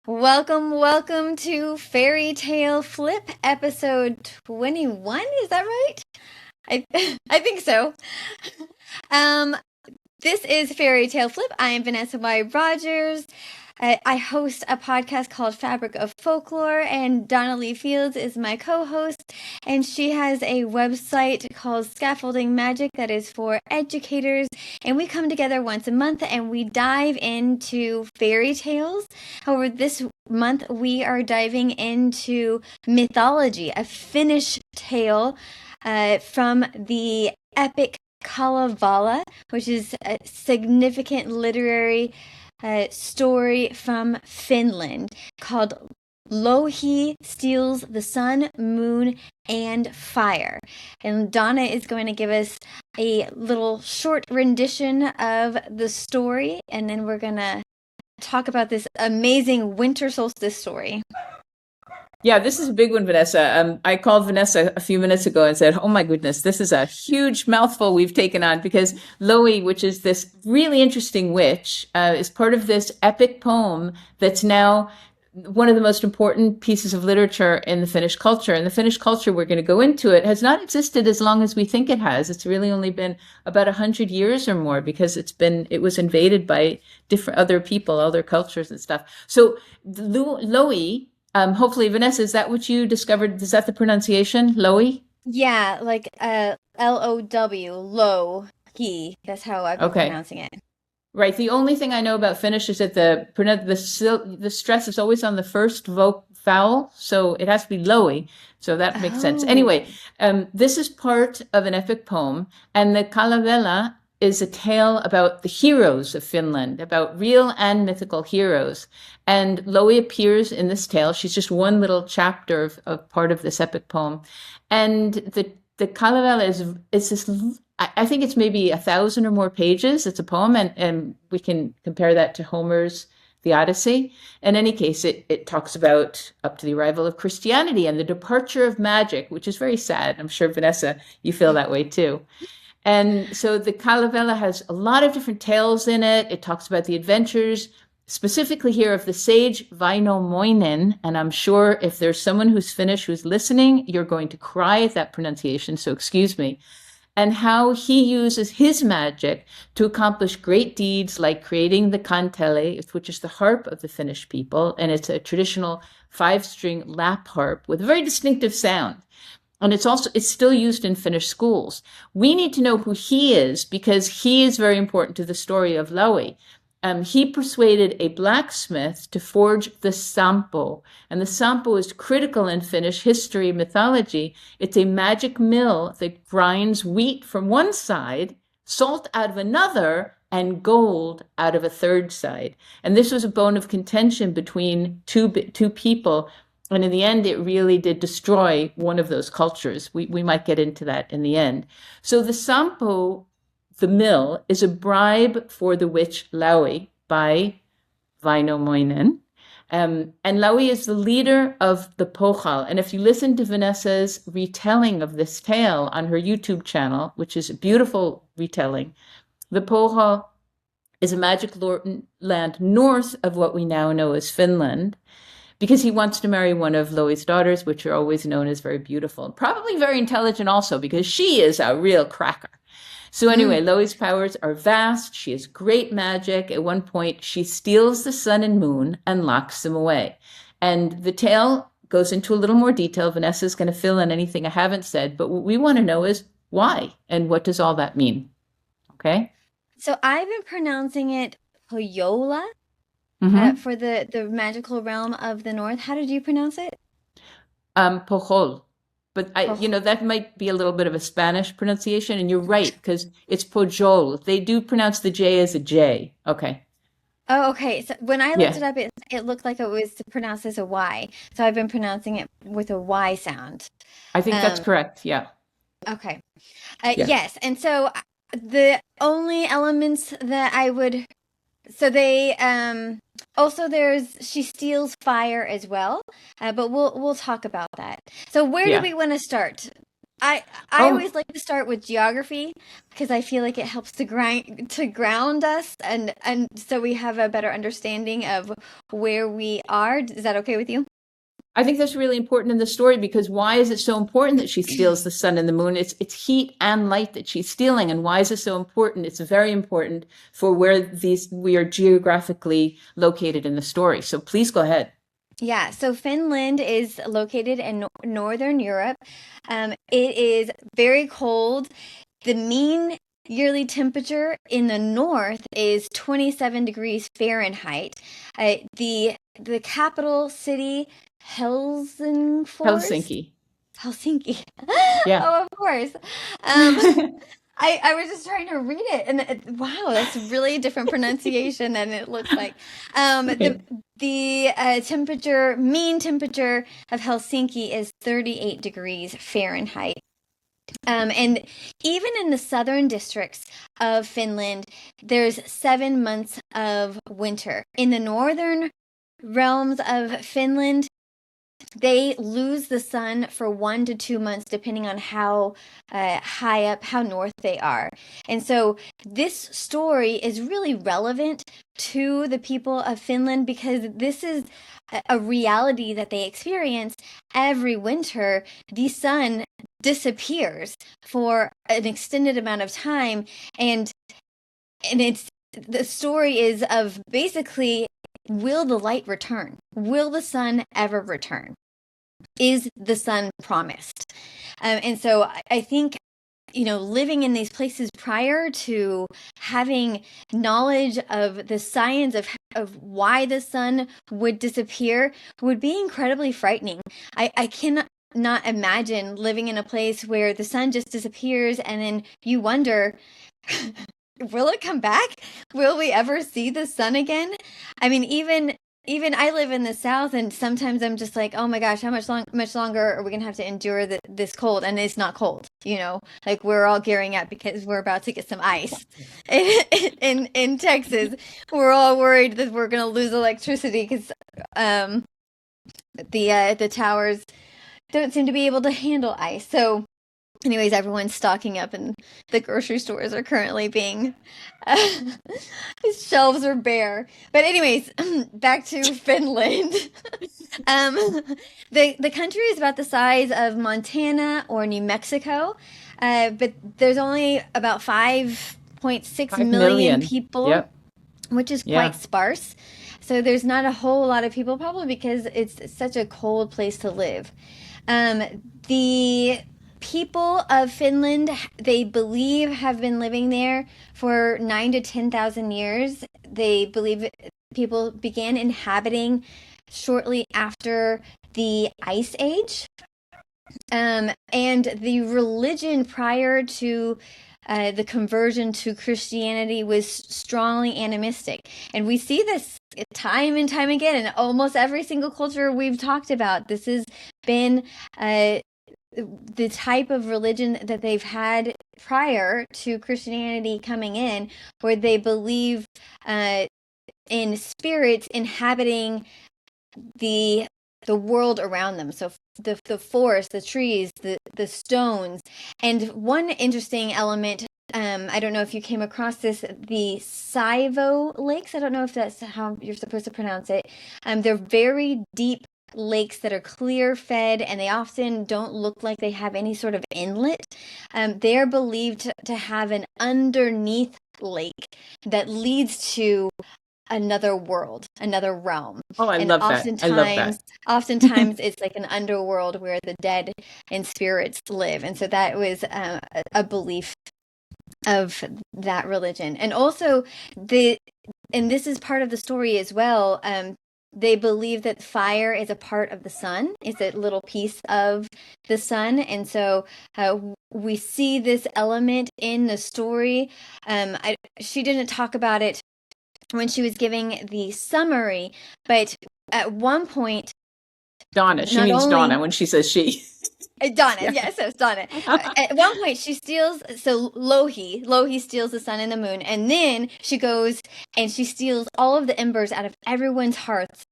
Welcome to Fairy Tale Flip episode 21. Is that right? I I think so. Um this is Fairy Tale Flip. I am Vanessa Y. Rogers. I host a podcast called Fabric of Folklore, and Donna Lee Fields is my co-host, and she has a website called Scaffolding Magic that is for educators, and we come together once a month and we dive into fairy tales. However, this month we are diving into mythology, a Finnish tale from the epic Kalevala, which is a significant literary story from Finland called Louhi Steals the Sun, Moon, and Fire. And Donna is going to give us a little short rendition of the story, and then we're going to talk about this amazing winter solstice story. Yeah, this is a big one, Vanessa. I called Vanessa a few minutes ago and said, oh my goodness, this is a huge mouthful we've taken on because Louhi, which is this really interesting witch, is part of this epic poem that's now one of the most important pieces of literature in the Finnish culture. And the Finnish culture, we're going to go into it, has not existed as long as we think it has. It's really only been about 100 years or more because it was invaded by different other people, other cultures and stuff. So Louhi, hopefully, Vanessa, is that what you discovered? Is that the pronunciation, Louhi? Yeah, like Low, low, he. That's how I've been pronouncing it. Right. The only thing I know about Finnish is that the stress is always on the first vowel, so it has to be Louhi. So that makes sense. Anyway, this is part of an epic poem, and the Kalevala is a tale about the heroes of Finland, about real and mythical heroes. And Louhi appears in this tale. She's just one little chapter of part of this epic poem. And the Kalevala is this, I think it's maybe 1,000 or more pages. It's a poem, and we can compare that to Homer's The Odyssey. In any case, it talks about up to the arrival of Christianity and the departure of magic, which is very sad. I'm sure, Vanessa, you feel that way too. And so the Kalevala has a lot of different tales in it. It talks about the adventures, specifically here of the sage Vainamoinen. And I'm sure if there's someone who's Finnish who's listening, you're going to cry at that pronunciation, so excuse me. And how he uses his magic to accomplish great deeds like creating the kantele, which is the harp of the Finnish people. And it's a traditional 5-string lap harp with a very distinctive sound. And it's still used in Finnish schools. We need to know who he is because he is very important to the story of Louhi. He persuaded a blacksmith to forge the sampo. And the sampo is critical in Finnish history mythology. It's a magic mill that grinds wheat from one side, salt out of another, and gold out of a third side. And this was a bone of contention between two people. And in the end, it really did destroy one of those cultures. We might get into that in the end. So the sampo, the mill, is a bribe for the witch Louhi by Vainamoinen. And Louhi is the leader of the Pohjal. And if you listen to Vanessa's retelling of this tale on her YouTube channel, which is a beautiful retelling, the Pohjal is a magic land north of what we now know as Finland, because he wants to marry one of Louhi's daughters, which are always known as very beautiful, probably very intelligent also, because she is a real cracker. So anyway, Louhi's powers are vast. She has great magic. At one point, she steals the sun and moon and locks them away. And the tale goes into a little more detail. Vanessa's going to fill in anything I haven't said, but what we want to know is why and what does all that mean? Okay? So I've been pronouncing it Hoyola. For the magical realm of the north. How did you pronounce it? Pohjol. But that might be a little bit of a Spanish pronunciation, and you're right, because it's Pojol. They do pronounce the J as a J. Okay. Oh, okay. So when I looked it up, it looked like it was pronounced as a Y. So I've been pronouncing it with a Y sound. I think that's correct. Yeah. Okay. Yes. And so the only elements that I would... So they also she steals fire as well, but we'll talk about that. So where do we want to start? I always like to start with geography because I feel like it helps to ground us and so we have a better understanding of where we are. Is that okay with you? I think that's really important in the story, because why is it so important that she steals the sun and the moon? It's heat and light that she's stealing. And why is it so important? It's very important for where we are geographically located in the story. So please go ahead. Yeah, so Finland is located in Northern Europe. It is very cold. The mean yearly temperature in the north is 27 degrees Fahrenheit. The capital city, Helsingfors? Helsinki. Helsinki. Yeah. Oh, of course. Um, I was just trying to read it, and wow, that's really different pronunciation than it looks like. Okay. The mean temperature of Helsinki is 38 degrees Fahrenheit. And even in the southern districts of Finland, there's 7 months of winter. In the northern realms of Finland, they lose the sun for 1 to 2 months, depending on how high up, how north they are. And so this story is really relevant to the people of Finland because this is a reality that they experience every winter. The sun disappears for an extended amount of time, and it's the story is of basically, will the light return? Will the sun ever return? Is the sun promised? And so I think, living in these places prior to having knowledge of the science of why the sun would disappear would be incredibly frightening. I cannot not imagine living in a place where the sun just disappears and then you wonder, will it come back? Will we ever see the sun again? I mean, even I live in the South, and sometimes I'm just like, oh my gosh, how much longer are we gonna have to endure this cold? And it's not cold, like we're all gearing up because we're about to get some ice. In Texas, we're all worried that we're gonna lose electricity because the towers don't seem to be able to handle ice. So anyways, everyone's stocking up, and the grocery stores are currently being shelves are bare. But anyways, back to Finland. um, the country is about the size of Montana or New Mexico, but there's only about 5.6 5 million million. people, Yep. which is Yeah. quite sparse. So there's not a whole lot of people, probably because it's such a cold place to live. The people of Finland, they believe, have been living there for 9 to 10,000 years. They believe people began inhabiting shortly after the Ice Age. And the religion prior to the conversion to Christianity was strongly animistic. And we see this time and time again in almost every single culture we've talked about. This has been the type of religion that they've had prior to Christianity coming in, where they believe in spirits inhabiting the world around them. So the forest, the trees, the stones. And one interesting element, I don't know if you came across this, the Saivo lakes. I don't know if that's how you're supposed to pronounce it. They're very deep lakes that are clear fed, and they often don't look like they have any sort of inlet. They're believed to have an underneath lake that leads to another world, another realm. Oh, I And love that. I love that. oftentimes it's like an underworld where the dead and spirits live. And so that was a belief of that religion. And also and this is part of the story as well. They believe that fire is a part of the sun, is a little piece of the sun. And so we see this element in the story. She didn't talk about it when she was giving the summary, but at one point, Donna. She not means only Donna when she says she. Donna, Yeah. yes, it's Donna. At one point, she steals. So Louhi steals the sun and the moon, and then she goes and she steals all of the embers out of everyone's hearths,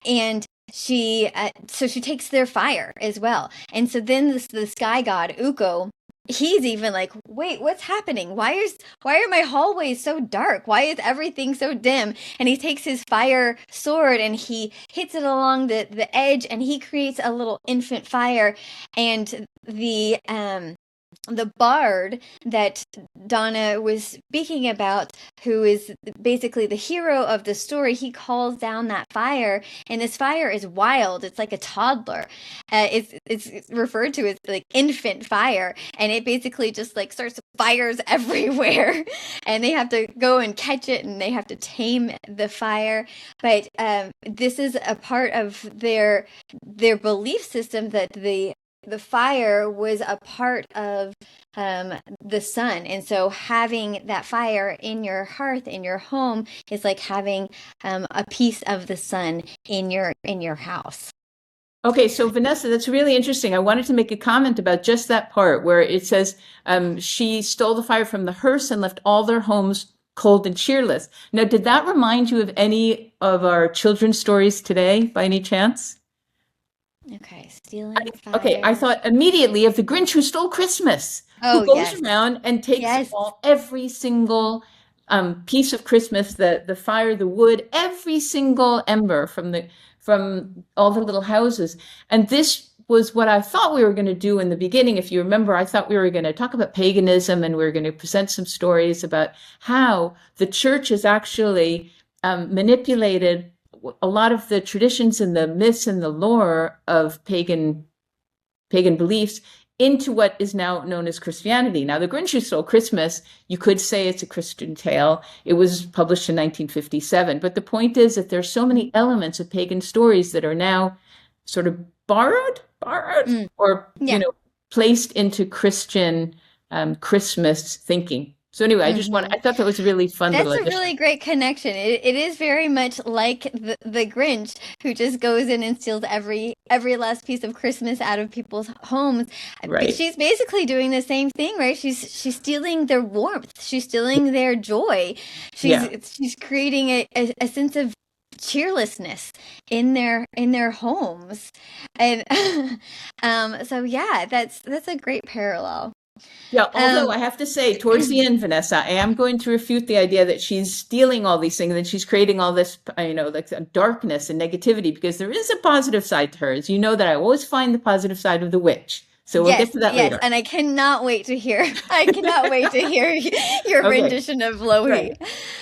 and so she takes their fire as well. And so then the sky god Ukko, he's even like, wait, what's happening? Why are my hallways so dark? Why is everything so dim? And he takes his fire sword and he hits it along the edge, and he creates a little infant fire. And the bard that Donna was speaking about, who is basically the hero of the story, he calls down that fire, and this fire is wild. It's like a toddler. It's referred to as like infant fire, and it basically just like starts fires everywhere, and they have to go and catch it, and they have to tame the fire. But this is a part of their belief system that the fire was a part of the sun. And so having that fire in your hearth, in your home, is like having a piece of the sun in your house. Okay, so Vanessa, that's really interesting. I wanted to make a comment about just that part where it says she stole the fire from the hearse and left all their homes cold and cheerless. Now, did that remind you of any of our children's stories today, by any chance? Okay, stealing fire. Okay, I thought immediately of the Grinch who stole Christmas, who goes around and takes every single piece of Christmas, the fire, the wood, every single ember from all the little houses. And this was what I thought we were going to do in the beginning. If you remember, I thought we were going to talk about paganism, and we were going to present some stories about how the church has actually manipulated a lot of the traditions and the myths and the lore of pagan beliefs into what is now known as Christianity. Now, The Grinch Who Stole Christmas, you could say it's a Christian tale. It was published in 1957. But the point is that there's so many elements of pagan stories that are now sort of borrowed, or placed into Christian Christmas thinking. So anyway, I thought that was a really fun. That's a really great connection. It is very much like the Grinch, who just goes in and steals every last piece of Christmas out of people's homes. Right. She's basically doing the same thing, right? She's stealing their warmth. She's stealing their joy. She's creating a sense of cheerlessness in their homes. And so yeah, that's a great parallel. Yeah, although I have to say, towards the end, Vanessa, I am going to refute the idea that she's stealing all these things and she's creating all this, like darkness and negativity, because there is a positive side to her. As you know, that I always find the positive side of the witch. So we'll get to that later. And I cannot wait to hear. Your rendition of Louhi.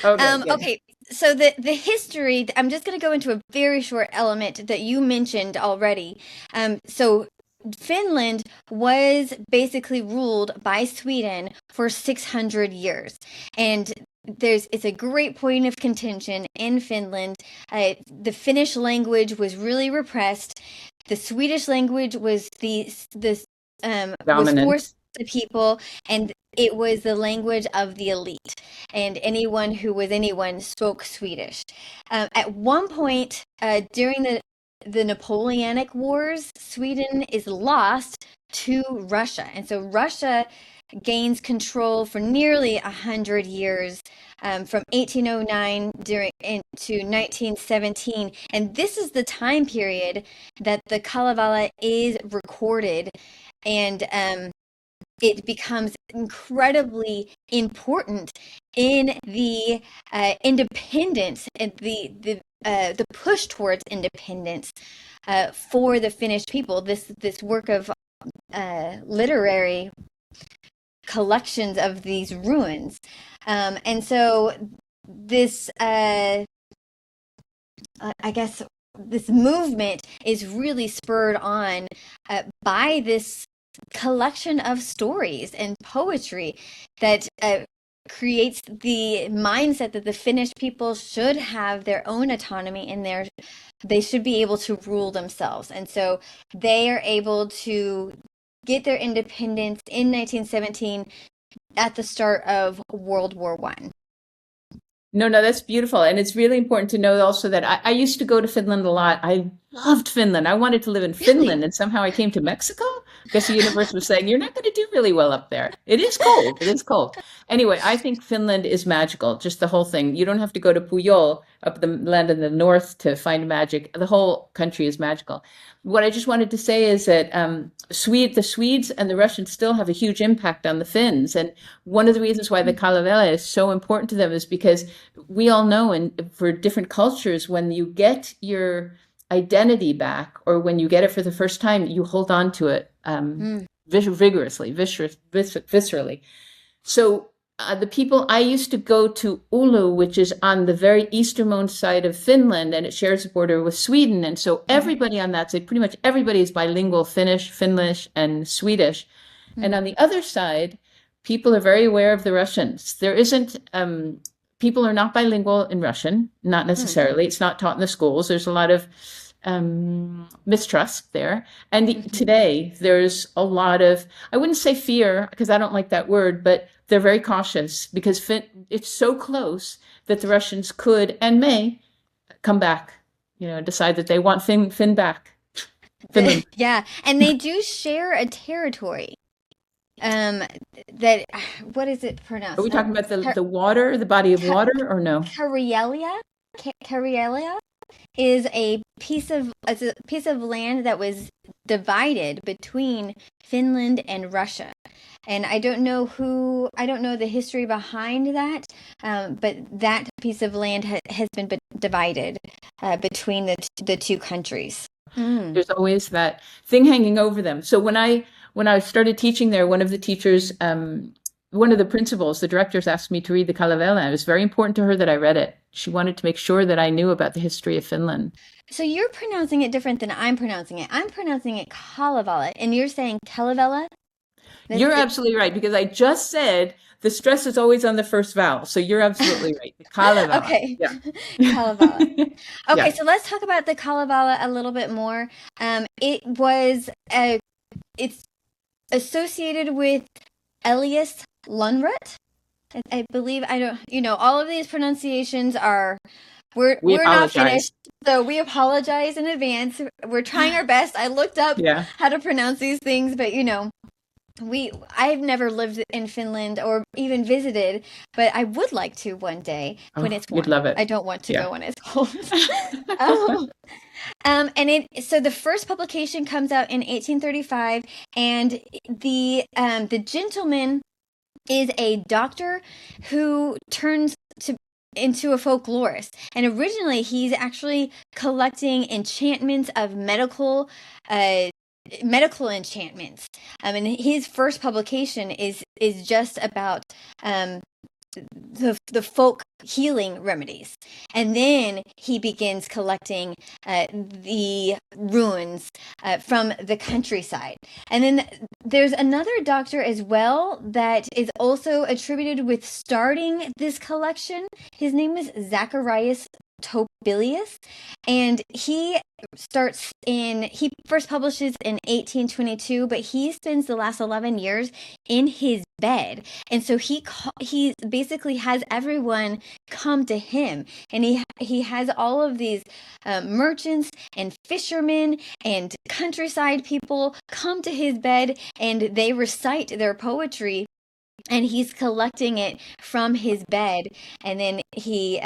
Right. Okay. So the history, I'm just going to go into a very short element that you mentioned already. So Finland was basically ruled by Sweden for 600 years. And it's a great point of contention in Finland. The Finnish language was really repressed. The Swedish language was was forced to people, and it was the language of the elite, and anyone who was anyone spoke Swedish. At one point during the Napoleonic Wars, Sweden is lost to Russia, and so Russia gains control for nearly 100 years, from 1809 to 1917, and this is the time period that the Kalevala is recorded, and it becomes incredibly important in the independence and the push towards independence for the Finnish people. This work of literary collections of these ruins, and so this I guess this movement is really spurred on by this collection of stories and poetry that creates the mindset that the Finnish people should have their own autonomy and they should be able to rule themselves. And so they are able to get their independence in 1917 at the start of World War I. No, that's beautiful. And it's really important to know also that I used to go to Finland a lot. I loved Finland. I wanted to live in Finland, and somehow I came to Mexico. guess the universe was saying, you're not going to do really well up there. It is cold. It is cold. Anyway, I think Finland is magical, just the whole thing. You don't have to go to Pujol, up the land in the north, to find magic. The whole country is magical. What I just wanted to say is that the Swedes and the Russians still have a huge impact on the Finns. And one of the reasons why the Kalevala is so important to them is because we all know, and for different cultures, when you get your identity back, or when you get it for the first time, you hold on to it vigorously, viscerally. So the people, I used to go to Oulu, which is on the very easternmost side of Finland, and it shares a border with Sweden. And so everybody on that side, pretty much everybody is bilingual, Finnish, and Swedish. And on the other side, people are very aware of the Russians. There isn't, people are not bilingual in Russian, not necessarily. It's not taught in the schools. There's a lot of mistrust there. And today there's a lot of, I wouldn't say fear, because I don't like that word, but they're very cautious because it's so close that the Russians could and may come back, decide that they want Finn back. Finland. Yeah, and they do share a territory. That, what is it pronounced? Are we talking about the water, the body of water, or no? Karelia is a piece of land that was divided between Finland and Russia. And I don't know the history behind that, but that piece of land has been divided between the two countries. There's always that thing hanging over them. So when I started teaching there, one of the teachers, one of the principals, the directors, asked me to read the Kalevala. It was very important to her that I read it. She wanted to make sure that I knew about the history of Finland. So you're pronouncing it different than I'm pronouncing it. I'm pronouncing it Kalevala, and you're saying Kalevala? You're absolutely right, because I just said the stress is always on the first vowel. So you're absolutely right. The Kalevala. Okay. Yeah. Kalevala. Okay, Yeah. So let's talk about the Kalevala a little bit more. It's associated with Elias Lunrut. I believe, all of these pronunciations are, we're not finished, so we apologize in advance. We're trying our best. I looked up how to pronounce these things, but I've never lived in Finland or even visited, but I would like to one day when it's warm. You'd love it. I don't want to go when it's cold. So the first publication comes out in 1835, and the gentleman is a doctor who turns into a folklorist. And originally he's actually collecting enchantments of medical enchantments. And his first publication is just about the folk healing remedies, and then he begins collecting the ruins from the countryside. And then there's another doctor as well that is also attributed with starting this collection. His name is Zacharias Tobilius, and he first publishes in 1822, but he spends the last 11 years in his bed, and so he basically has everyone come to him, and he has all of these merchants and fishermen and countryside people come to his bed, and they recite their poetry, and he's collecting it from his bed, and then he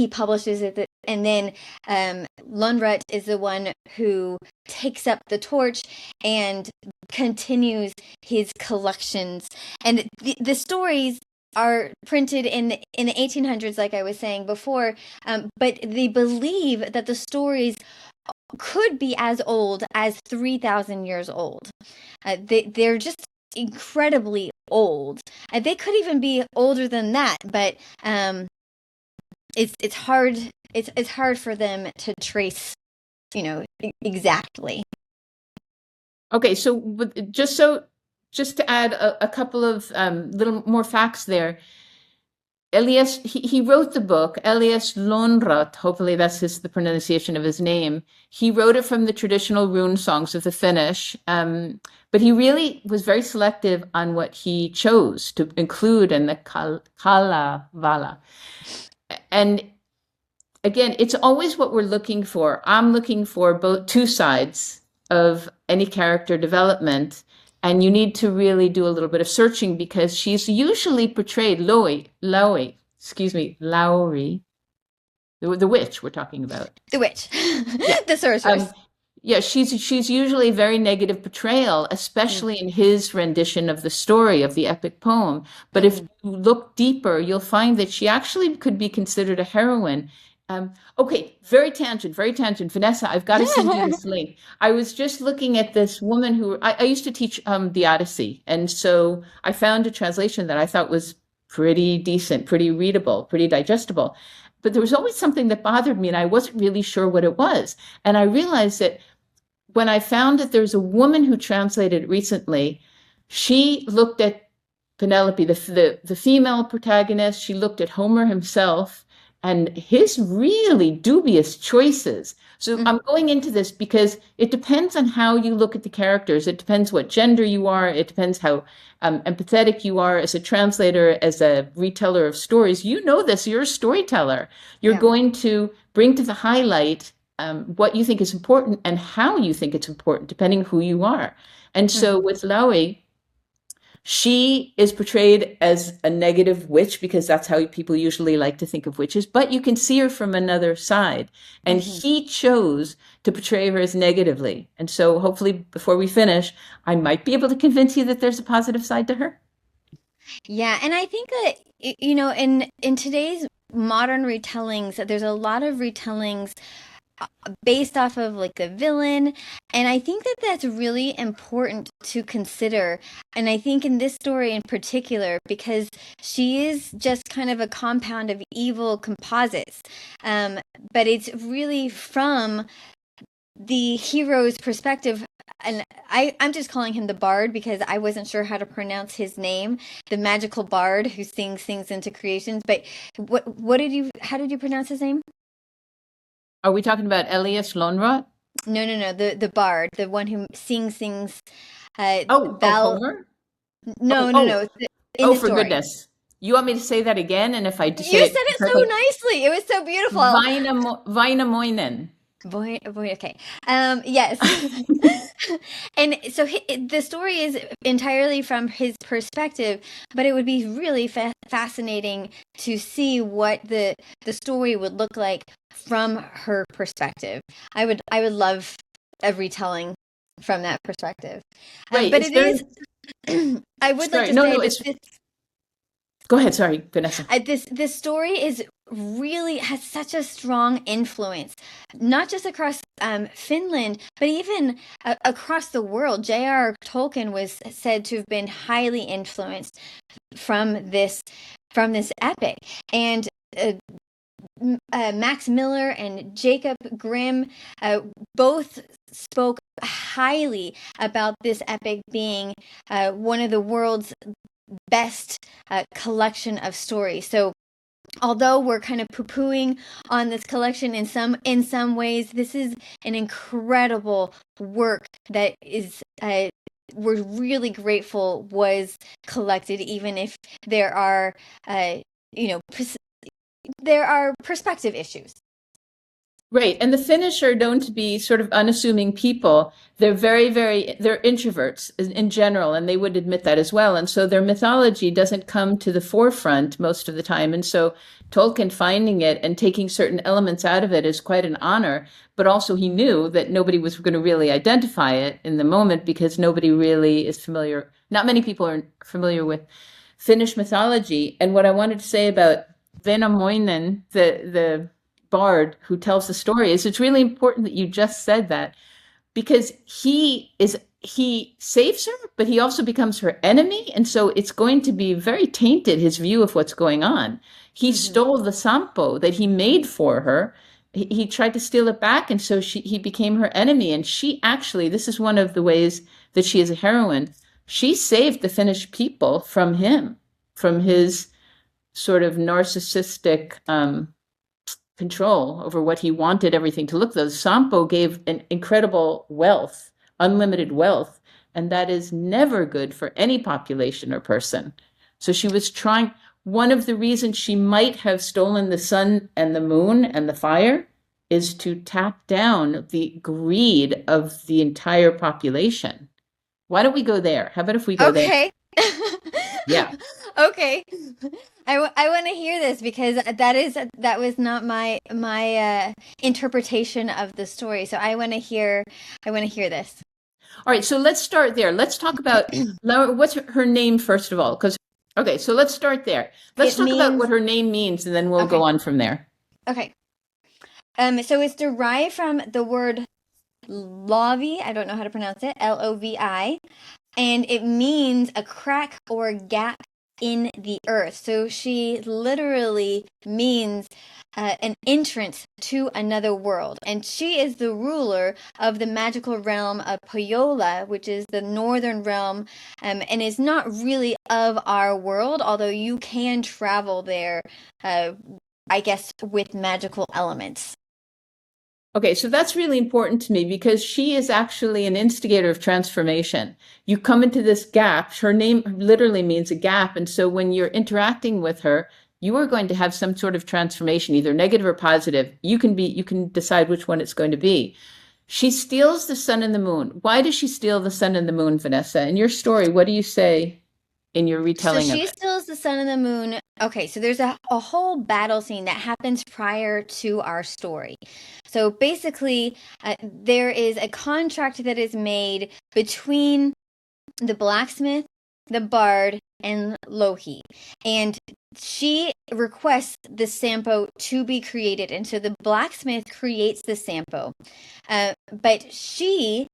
publishes it, and then Lunrut is the one who takes up the torch and continues his collections. And the stories are printed in the 1800s, like I was saying before, but they believe that the stories could be as old as 3,000 years old. They're just incredibly old. They could even be older than that, but it's hard for them to trace, exactly. Okay, so just to add a couple of little more facts there. Elias, he wrote the book, Elias Lönnrot, hopefully that's the pronunciation of his name. He wrote it from the traditional rune songs of the Finnish, but he really was very selective on what he chose to include in the Kalevala. And again, it's always what we're looking for. I'm looking for both two sides of any character development. And you need to really do a little bit of searching because she's usually portrayed, Lowry, the witch we're talking about. The witch. Yeah. The sorceress. Yeah, she's usually a very negative portrayal, especially in his rendition of the story of the epic poem. But if you look deeper, you'll find that she actually could be considered a heroine. Okay, very tangent. Vanessa, I've got to send you this link. I was just looking at this woman who I used to teach the Odyssey, and so I found a translation that I thought was pretty decent, pretty readable, pretty digestible. But there was always something that bothered me, and I wasn't really sure what it was. And I realized that when I found that there's a woman who translated recently, she looked at Penelope, the female protagonist. She looked at Homer himself and his really dubious choices. So I'm going into this because it depends on how you look at the characters. It depends what gender you are. It depends how empathetic you are as a translator, as a reteller of stories. You know this, you're a storyteller. You're going to bring to the highlight what you think is important and how you think it's important, depending who you are. And so with Louhi, she is portrayed as a negative witch because that's how people usually like to think of witches, but you can see her from another side. And he chose to portray her as negatively. And so hopefully before we finish, I might be able to convince you that there's a positive side to her. Yeah, and I think that, you know, in today's modern retellings, there's a lot of retellings based off of like the villain, and I think that that's really important to consider. And I think in this story in particular, because she is just kind of a compound of evil composites, but it's really from the hero's perspective. And I'm just calling him the bard because I wasn't sure how to pronounce his name, the magical bard who sings things into creations. But how did you pronounce his name? Are we talking about Elias Lonrot? No. The bard, the one who sings things. Homer? No. For goodness. You want me to say that again? And if I You said it so nicely. It was so beautiful. Vainamoinen. Boy, okay. Yes. And so the story is entirely from his perspective, but it would be really fascinating to see what the story would look like from her perspective. I would love a retelling from that perspective. Right, but it is. I would like to say Go ahead, sorry, Vanessa. This story has such a strong influence, not just across Finland, but even across the world. J.R. Tolkien was said to have been highly influenced from this epic, and Max Miller and Jacob Grimm both spoke highly about this epic being one of the world's best collection of stories. So although we're kind of poo-pooing on this collection in some ways, this is an incredible work that is we're really grateful was collected, even if there are there are perspective issues. Right. And the Finnish are known to be sort of unassuming people. They're they're introverts in general, and they would admit that as well. And so their mythology doesn't come to the forefront most of the time. And so Tolkien finding it and taking certain elements out of it is quite an honor. But also he knew that nobody was going to really identify it in the moment because nobody really is familiar. Not many people are familiar with Finnish mythology. And what I wanted to say about Vainamoinen, the bard who tells the story, is it's really important that you just said that, because he saves her, but he also becomes her enemy, and so it's going to be very tainted, his view of what's going on. He stole the sampo that he made for her. He tried to steal it back, and so he became her enemy. And she actually, this is one of the ways that she is a heroine, she saved the Finnish people from him, from his sort of narcissistic control over what he wanted everything to look. The Sampo gave an incredible wealth, unlimited wealth, and that is never good for any population or person. So she was one of the reasons she might have stolen the sun and the moon and the fire is to tap down the greed of the entire population. Why don't we go there? How about if we go there? Okay. Yeah. Okay. I want to hear this because that was not my interpretation of the story. So I want to hear this. All right, so let's start there. Let's talk about what's her name first of all, because okay, so let's start there. Let's It talk about means what her name means, and then we'll okay. go on from there. Okay. So it's derived from the word Lovi. I don't know how to pronounce it. Lovi, and it means a crack or a gap in the earth. So she literally means an entrance to another world. And she is the ruler of the magical realm of Pohjola, which is the northern realm, and is not really of our world, although you can travel there, I guess, with magical elements. Okay, so that's really important to me because she is actually an instigator of transformation. You come into this gap. Her name literally means a gap. And so when you're interacting with her, you are going to have some sort of transformation, either negative or positive. You can decide which one it's going to be. She steals the sun and the moon. Why does she steal the sun and the moon, Vanessa? In your story, what do you say in your retelling So of she it? steals the sun and the moon. Okay, so there's a whole battle scene that happens prior to our story. So basically, there is a contract that is made between the blacksmith, the bard, and Louhi. And she requests the Sampo to be created. And so the blacksmith creates the Sampo. But she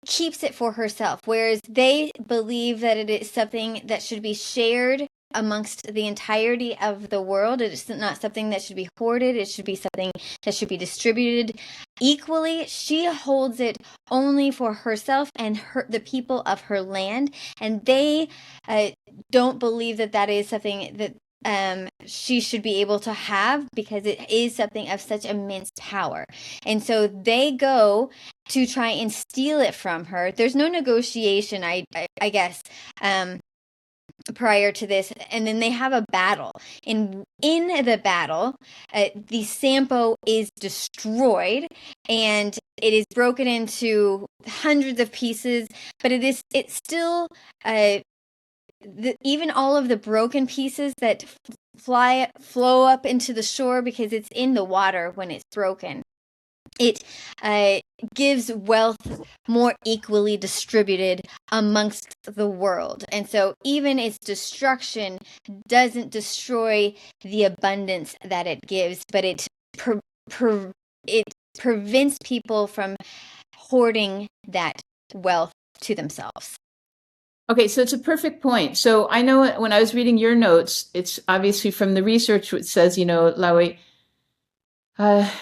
keeps it for herself, whereas they believe that it is something that should be shared amongst the entirety of the world. It's not something that should be hoarded. It should be something that should be distributed equally. She holds it only for herself and the people of her land, and they don't believe that that is something that she should be able to have because it is something of such immense power. And so they go to try and steal it from her. There's no negotiation, I guess, prior to this, and then they have a battle. And in the battle, the Sampo is destroyed, and it is broken into hundreds of pieces. But it's still even all of the broken pieces that flow up into the shore because it's in the water when it's broken. It gives wealth more equally distributed amongst the world. And so even its destruction doesn't destroy the abundance that it gives, but it prevents people from hoarding that wealth to themselves. Okay, so it's a perfect point. So I know when I was reading your notes, it's obviously from the research which says, Louhi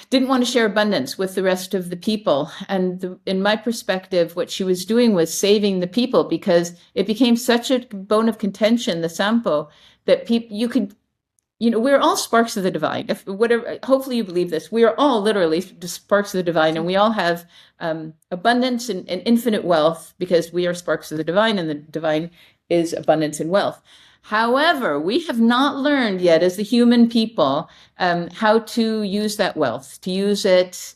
didn't want to share abundance with the rest of the people. And in my perspective, what she was doing was saving the people because it became such a bone of contention, the Sampo, that we're all sparks of the divine. Hopefully you believe this. We are all literally just sparks of the divine, and we all have abundance and infinite wealth because we are sparks of the divine, and the divine is abundance and wealth. However, we have not learned yet as the human people how to use that wealth, to use it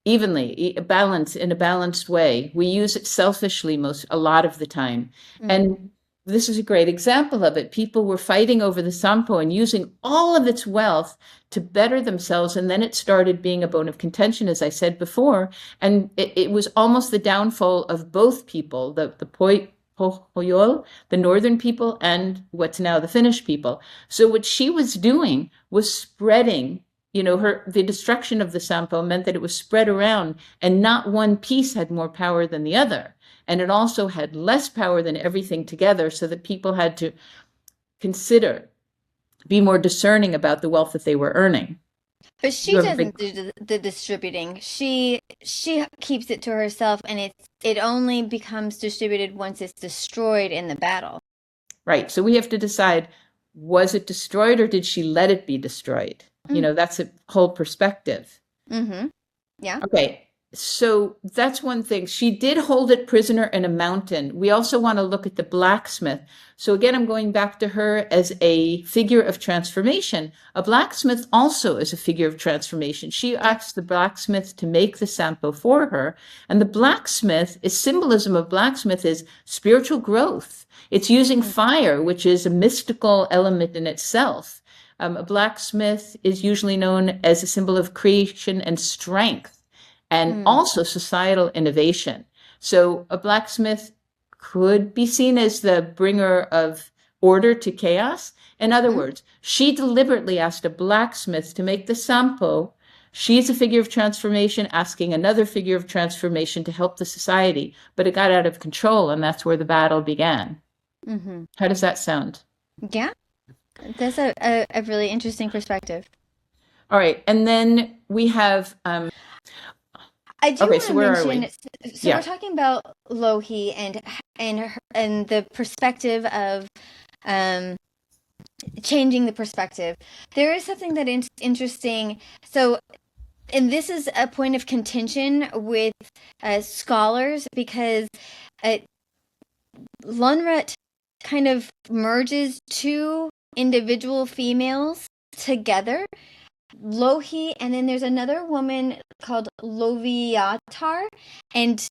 evenly, in a balanced way. We use it selfishly a lot of the time. Mm-hmm. And this is a great example of it. People were fighting over the Sampo and using all of its wealth to better themselves. And then it started being a bone of contention, as I said before. And it was almost the downfall of both people, the Pohjola, the northern people, and what's now the Finnish people. So what she was doing was spreading, the destruction of the Sampo meant that it was spread around, and not one piece had more power than the other. And it also had less power than everything together, so that people had to be more discerning about the wealth that they were earning. But she doesn't do the distributing. She keeps it to herself, and it only becomes distributed once it's destroyed in the battle. Right. So we have to decide, was it destroyed or did she let it be destroyed? Mm-hmm. That's a whole perspective. Mm-hmm. Yeah. Okay. So that's one thing. She did hold it prisoner in a mountain. We also want to look at the blacksmith. So again, I'm going back to her as a figure of transformation. A blacksmith also is a figure of transformation. She asks the blacksmith to make the sampo for her. And the blacksmith is symbolism of blacksmith is spiritual growth. It's using fire, which is a mystical element in itself. A blacksmith is usually known as a symbol of creation and strength, and also societal innovation. So a blacksmith could be seen as the bringer of order to chaos. In other words, she deliberately asked a blacksmith to make the sampo. She's a figure of transformation asking another figure of transformation to help the society, but it got out of control, and that's where the battle began. How does that sound? Yeah, that's a really interesting perspective. All right, and then we have I do want so to where are we? mention, so we're talking about Louhi and the perspective of changing the perspective. There is something that is interesting. So, and this is a point of contention with scholars, because Lunrut kind of merges two individual females together, Louhi, and then there's another woman called Loviatar, and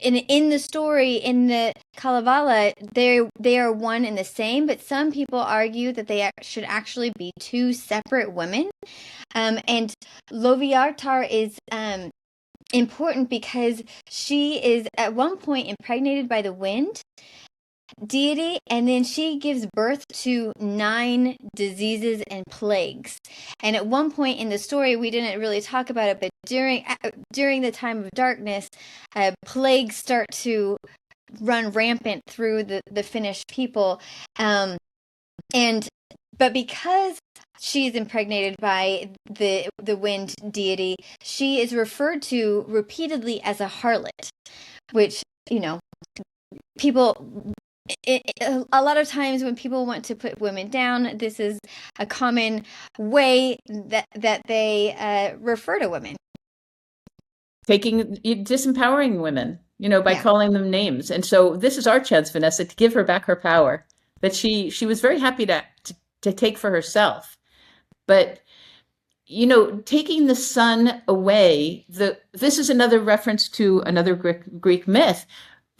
in the story, in the Kalevala, they are one and the same, but some people argue that they should actually be two separate women. And Loviatar is important because she is at one point impregnated by the wind deity, and then she gives birth to 9 diseases and plagues. And at one point in the story, we didn't really talk about it, but during the time of darkness, plagues start to run rampant through the Finnish people, but because she's impregnated by the wind deity, she is referred to repeatedly as a harlot, which, people, a lot of times when people want to put women down, this is a common way that they refer to women. Disempowering women, by calling them names. And so this is our chance, Vanessa, to give her back her power that she was very happy to take for herself. But, taking the sun away, this is another reference to another Greek myth.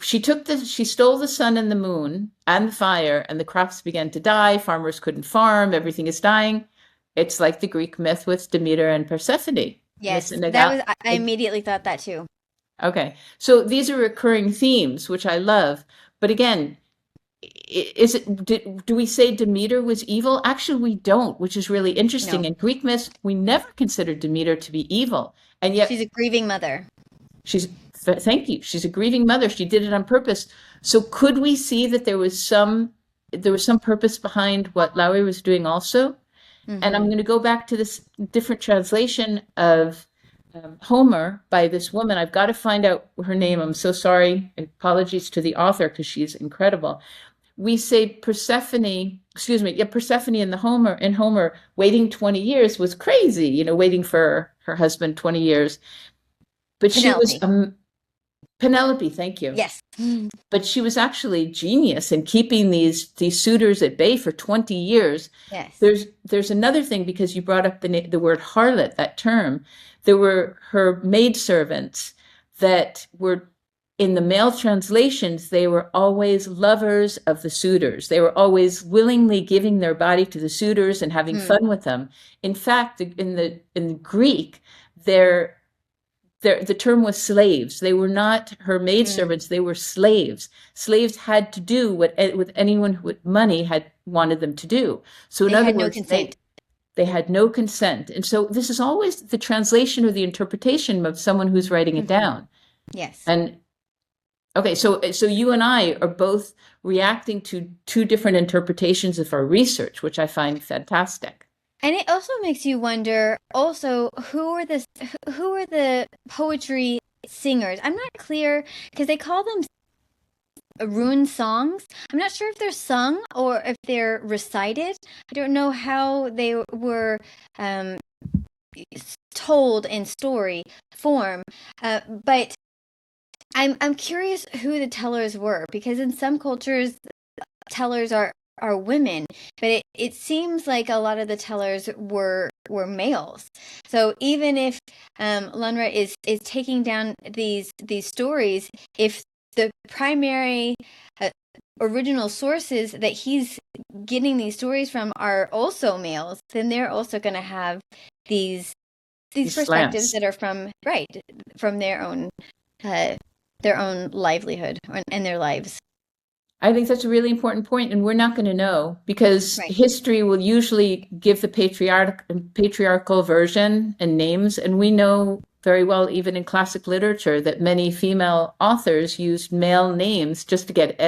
She stole the sun and the moon and the fire, and the crops began to die. Farmers couldn't farm. Everything is dying. It's like the Greek myth with Demeter and Persephone. Yes, I immediately thought that too. Okay. So these are recurring themes, which I love. But again, do we say Demeter was evil? Actually, we don't, which is really interesting. No. In Greek myths, we never considered Demeter to be evil. And yet she's a grieving mother. Thank you. She's a grieving mother. She did it on purpose. So could we see that there was some purpose behind what Louhi was doing also? Mm-hmm. And I'm going to go back to this different translation of Homer by this woman. I've got to find out her name. I'm so sorry. Apologies to the author because she's incredible. We say Persephone in Homer, waiting 20 years was crazy, waiting for her husband 20 years. But Penelope. She was Penelope, thank you. Yes. But she was actually genius in keeping these suitors at bay for 20 years. Yes. There's another thing, because you brought up the word harlot, that term. There were her maidservants that were, in the male translations, they were always lovers of the suitors. They were always willingly giving their body to the suitors and having fun with them. In fact, in the Greek, the term was slaves. They were not her maidservants. They were slaves. Slaves had to do what anyone with money had wanted them to do. So in other words, they had no consent. And so this is always the translation or the interpretation of someone who's writing it down. Yes. And okay, so you and I are both reacting to two different interpretations of our research, which I find fantastic. And it also makes you wonder, who are the poetry singers? I'm not clear, because they call them rune songs. I'm not sure if they're sung or if they're recited. I don't know how they were told in story form. But I'm curious who the tellers were, because in some cultures, tellers are women, but it seems like a lot of the tellers were males. So even if Lunra is taking down these stories, if the primary original sources that he's getting these stories from are also males, then they're also going to have these perspectives slants that are from their own livelihood and their lives. I think that's a really important point, and we're not going to know because Right. history will usually give the patriarchal version and names, and we know very well, even in classic literature, that many female authors used male names just to get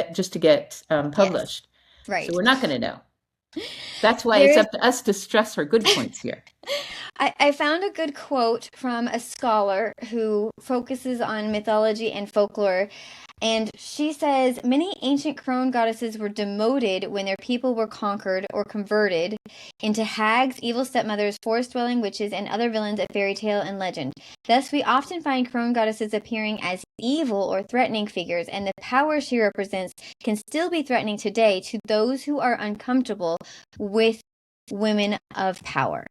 published. Yes. Right. So we're not going to know. That's why There it's is- up to us to stress our good points here. I found a good quote from a scholar who focuses on mythology and folklore, and she says many ancient crone goddesses were demoted when their people were conquered or converted into hags, evil stepmothers, forest-dwelling witches, and other villains of fairy tale and legend. Thus, we often find crone goddesses appearing as evil or threatening figures, and the power she represents can still be threatening today to those who are uncomfortable with women of power.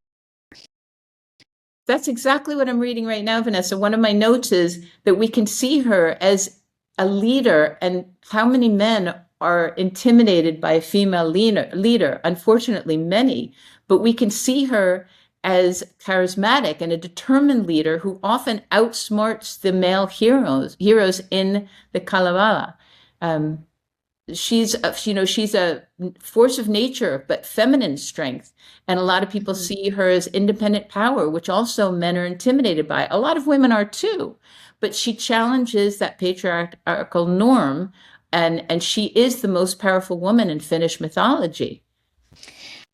That's exactly what I'm reading right now, Vanessa. One of my notes is that we can see her as a leader, and how many men are intimidated by a female leader? Unfortunately, many. But we can see her as charismatic and a determined leader who often outsmarts the male heroes in the Kalevala. She's a force of nature, but feminine strength. And a lot of people see her as independent power, which also men are intimidated by. A lot of women are too, but she challenges that patriarchal norm, and she is the most powerful woman in Finnish mythology.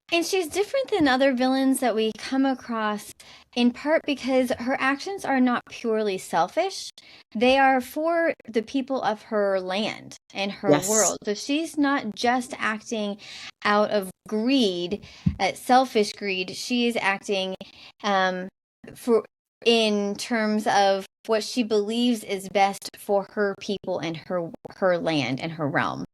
And she's different than other villains that we come across, in part because her actions are not purely selfish. They are for the people of her land and her world. So she's not just acting out of greed, selfish greed. She is acting in terms of what she believes is best for her people and her land and her realm.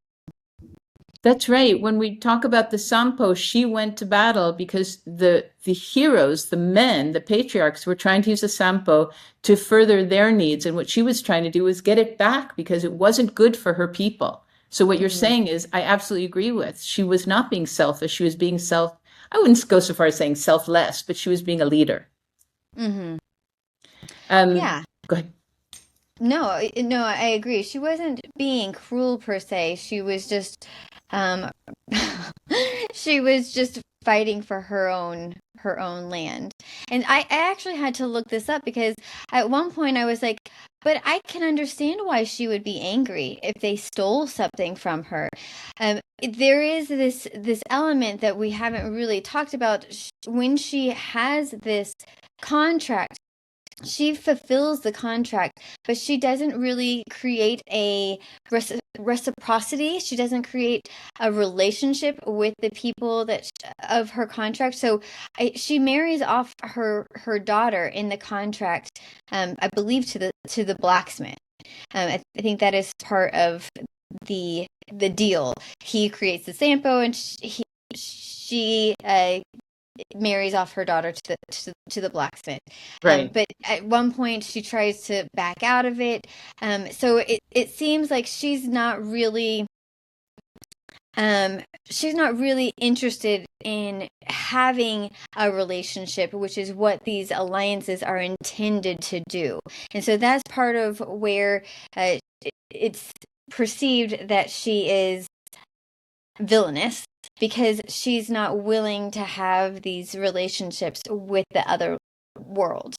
That's right. When we talk about the Sampo, she went to battle because the heroes, the men, the patriarchs, were trying to use the Sampo to further their needs. And what she was trying to do was get it back because it wasn't good for her people. So what you're saying is, I absolutely agree with. She was not being selfish. She was being I wouldn't go so far as saying selfless, but she was being a leader. Mm-hmm. Yeah. Go ahead. No, I agree. She wasn't being cruel per se. She was just she was just fighting for her own land. And I actually had to look this up because at one point I was like, but I can understand why she would be angry if they stole something from her. There is this element that we haven't really talked about when she has this contract. She fulfills the contract, but she doesn't really create a reciprocity. She doesn't create a relationship with the people of her contract. So she marries off her daughter in the contract, I believe, to the blacksmith. I think that is part of the deal. He creates the Sampo, and she marries off her daughter to the blacksmith. Right. But at one point she tries to back out of it. So it seems like she's not really interested in having a relationship, which is what these alliances are intended to do. And so that's part of where it's perceived that she is villainous, because she's not willing to have these relationships with the other world,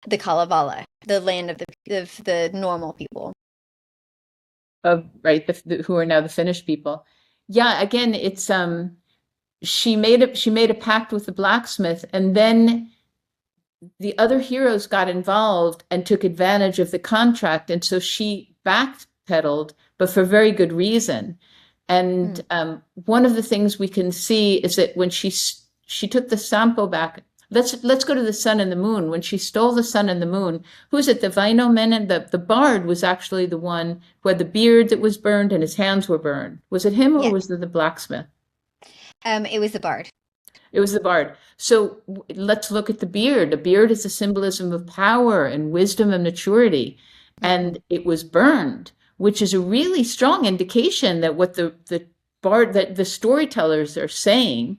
the Kalevala, the land of the normal people. Right, who are now the Finnish people. Yeah, again, it's she made a pact with the blacksmith, and then the other heroes got involved and took advantage of the contract, and so she backpedaled, but for very good reason. And one of the things we can see is that when she took the Sampo back, Let's go to the sun and the moon. When she stole the sun and the moon, who's it? The Vainamoinen, the bard was actually the one who had the beard that was burned and his hands were burned. Was it him or Yeah. was it the blacksmith? It was the bard. It was the bard. So let's look at the beard. The beard is a symbolism of power and wisdom and maturity. And it was burned, which is a really strong indication that what the bard, that the storytellers are saying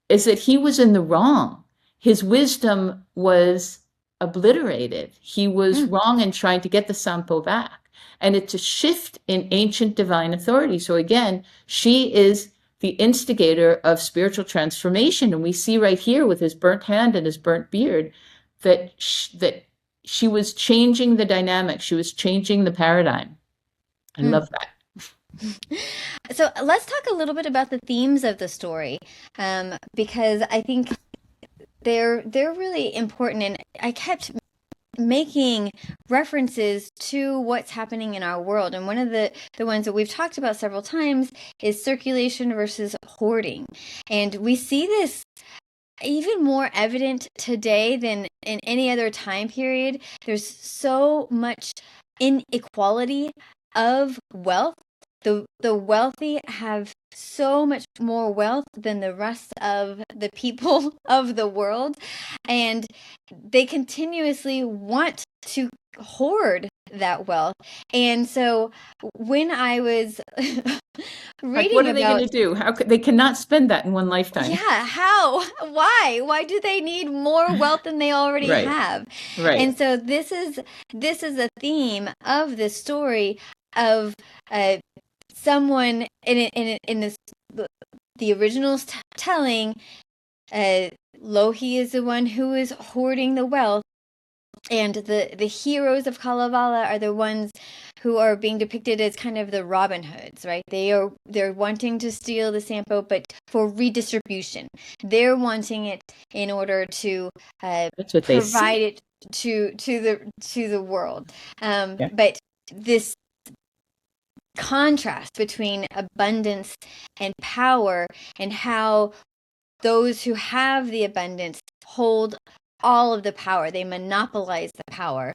is that he was in the wrong. His wisdom was obliterated. He was wrong in trying to get the Sampo back. And it's a shift in ancient divine authority. So again, she is the instigator of spiritual transformation. And we see right here with his burnt hand and his burnt beard that she was changing the dynamic. She was changing the paradigm. I love that. So let's talk a little bit about the themes of the story, because I think they're really important. And I kept making references to what's happening in our world. And one of the ones that we've talked about several times is circulation versus hoarding. And we see this even more evident today than in any other time period. There's so much inequality of wealth. The wealthy have so much more wealth than the rest of the people of the world, and they continuously want to hoard that wealth. And so when I was reading what are they going to do? How could they cannot spend that in one lifetime? Yeah, how? Why do they need more wealth than they already have? Right. And so this is a theme of this story of someone in this the original telling. Louhi is the one who is hoarding the wealth, and the heroes of Kalevala are the ones who are being depicted as kind of the Robin Hoods, right? They're wanting to steal the Sampo, but for redistribution. They're wanting it in order to provide it to the world. But this contrast between abundance and power, and how those who have the abundance hold all of the power, they monopolize the power,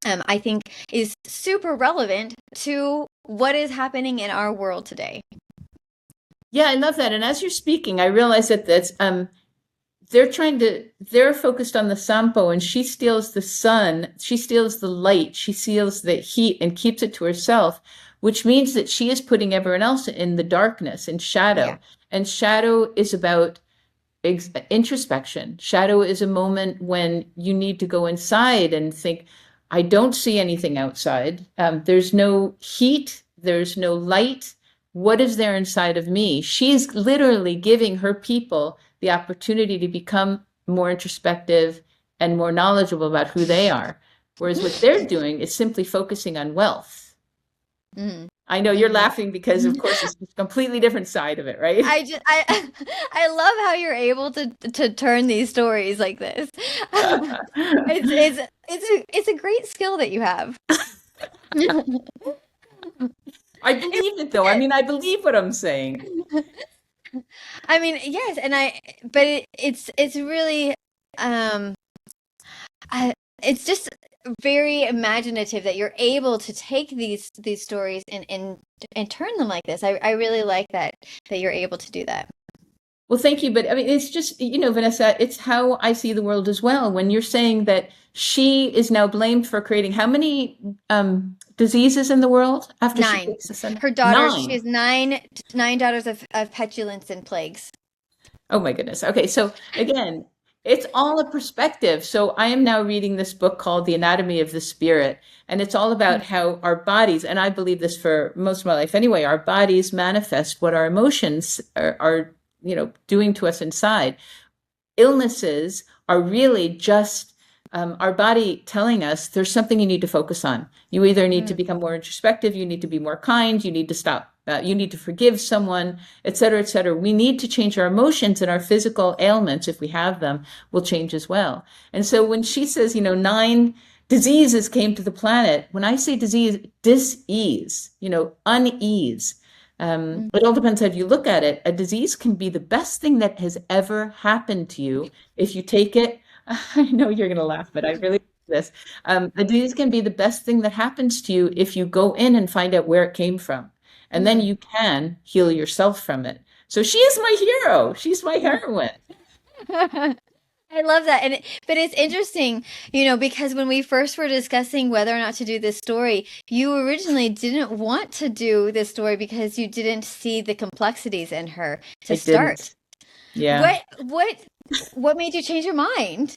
I think is super relevant to what is happening in our world today. Yeah, I love that. And as you're speaking, I realize that that's they're focused on the Sampo, and she steals the sun, she steals the light, she steals the heat and keeps it to herself, which means that she is putting everyone else in the darkness and shadow. Yeah. And shadow is about introspection. Shadow is a moment when you need to go inside and think, I don't see anything outside. There's no heat. There's no light. What is there inside of me? She's literally giving her people the opportunity to become more introspective and more knowledgeable about who they are. Whereas what they're doing is simply focusing on wealth. I know you're laughing because, of course, it's a completely different side of it, right? I love how you're able to turn these stories like this. It's a great skill that you have. I believe it, though. I mean, I believe what I'm saying. I mean, yes, but it's really it's just very imaginative that you're able to take these stories and turn them like this. I really like that you're able to do that. Well, thank you. But I mean, it's just, Vanessa, it's how I see the world as well. When you're saying that she is now blamed for creating how many diseases in the world after 9. She takes the sun? Her daughters, 9. She has nine daughters of petulance and plagues. Oh my goodness. Okay, so again, it's all a perspective. So I am now reading this book called The Anatomy of the Spirit, and it's all about how our bodies, and I believe this for most of my life anyway, our bodies manifest what our emotions are doing to us inside. Illnesses are really just our body telling us there's something you need to focus on. You either need to become more introspective, you need to be more kind, you need to stop, you need to forgive someone, et cetera, et cetera. We need to change our emotions, and our physical ailments, if we have them, will change as well. And so when she says, 9 diseases came to the planet, when I say disease, dis-ease, unease, It all depends how you look at it. A disease can be the best thing that has ever happened to you if you take it. I know you're going to laugh, but I really like this. A disease can be the best thing that happens to you if you go in and find out where it came from. And then you can heal yourself from it. So she is my hero. She's my heroine. I love that. But it's interesting, because when we first were discussing whether or not to do this story, you originally didn't want to do this story because you didn't see the complexities in her to I start. didn't. Yeah. What made you change your mind?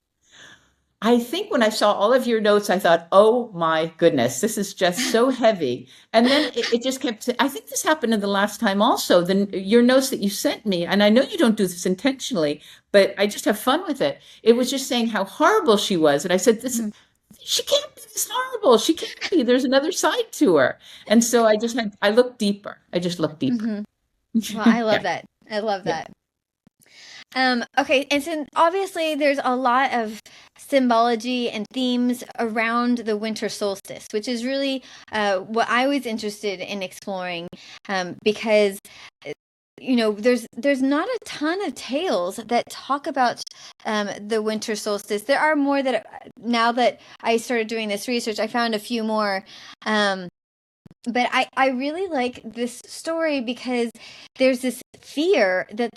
I think when I saw all of your notes, I thought, oh my goodness, this is just so heavy. And then it just kept, I think this happened in the last time also, your notes that you sent me, and I know you don't do this intentionally, but I just have fun with it. It was just saying how horrible she was. And I said, she can't be this horrible. She can't be. There's another side to her. And so I looked deeper. I just looked deeper. Well, I love that. I love that. Okay, and so obviously there's a lot of symbology and themes around the winter solstice, which is really what I was interested in exploring, because there's not a ton of tales that talk about the winter solstice. There are more that now that I started doing this research, I found a few more. But I really like this story because there's this fear that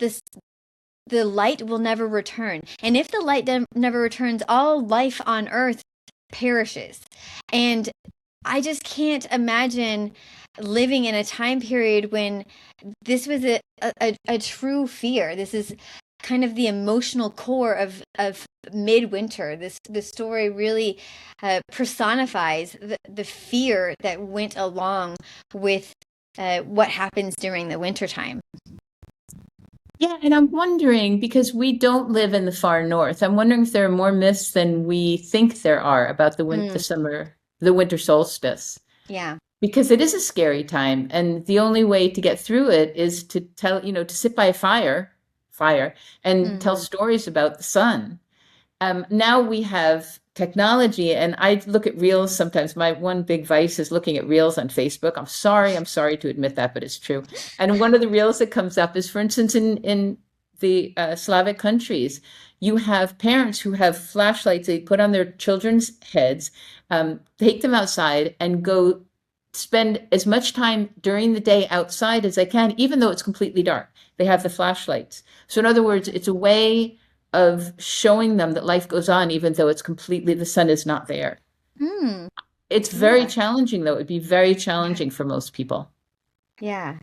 the light will never return. And if the light never returns, all life on Earth perishes. And I just can't imagine living in a time period when this was a true fear. This is kind of the emotional core of midwinter. This story really personifies the fear that went along with what happens during the wintertime. Yeah, and I'm wondering, because we don't live in the far north, I'm wondering if there are more myths than we think there are about the winter solstice. Yeah. Because it is a scary time, and the only way to get through it is to to sit by a fire and tell stories about the sun. Now we have technology, and I look at reels sometimes. My one big vice is looking at reels on Facebook. I'm sorry to admit that, but it's true. And one of the reels that comes up is, for instance, in the Slavic countries, you have parents who have flashlights they put on their children's heads, take them outside, and go spend as much time during the day outside as they can, even though it's completely dark. They have the flashlights. So in other words, it's a way of showing them that life goes on, even though the sun is not there. It's very challenging, though. It'd be very challenging for most people. Yeah.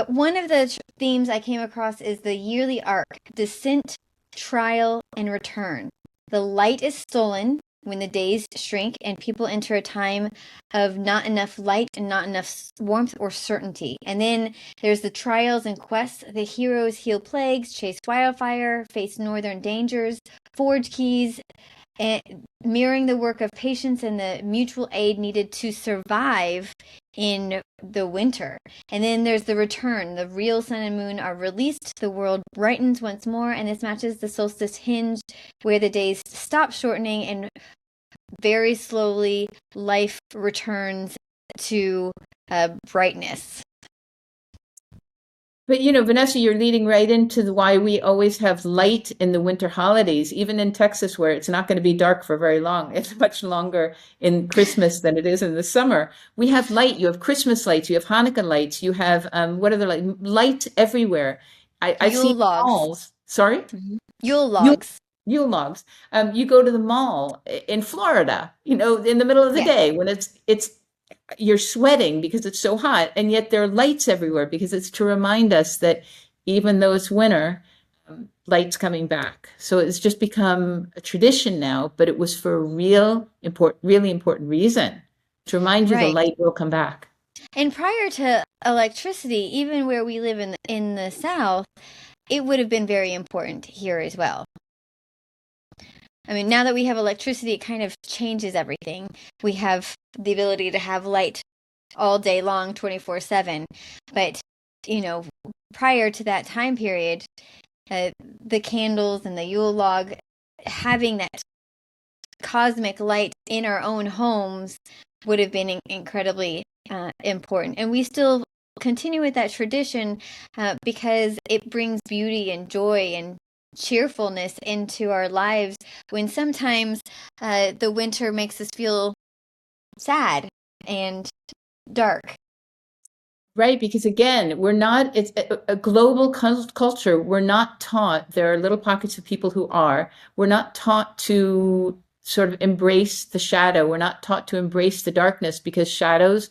One of the themes I came across is the yearly arc: descent, trial, and return. The light is stolen when the days shrink and people enter a time of not enough light and not enough warmth or certainty. And then there's the trials and quests. The heroes heal plagues, chase wildfire, face northern dangers, forge keys, and mirroring the work of patience and the mutual aid needed to survive in the winter. And then there's the return. The real sun and moon are released. The world brightens once more, and this matches the solstice hinge, where the days stop shortening and very slowly life returns to brightness. But Vanessa, you're leading right into why we always have light in the winter holidays, even in Texas, where it's not going to be dark for very long. It's much longer in Christmas than it is in the summer. We have light. You have Christmas lights. You have Hanukkah lights. You have what are the light everywhere. I see malls. Sorry, Yule logs. Yule logs. You go to the mall in Florida. In the middle of the day when it's you're sweating because it's so hot, and yet there are lights everywhere because it's to remind us that even though it's winter, light's coming back. So it's just become a tradition now, but it was for a really important reason, to remind you the light will come back. And prior to electricity, even where we live in the South, it would have been very important here as well. I mean, now that we have electricity, it kind of changes everything. We have the ability to have light all day long, 24/7. But, prior to that time period, the candles and the Yule log, having that cosmic light in our own homes would have been incredibly important. And we still continue with that tradition because it brings beauty and joy and cheerfulness into our lives when sometimes the winter makes us feel sad and dark. Right, because again, it's a global culture. We're not taught, there are little pockets of people who are, we're not taught to sort of embrace the shadow. We're not taught to embrace the darkness because shadows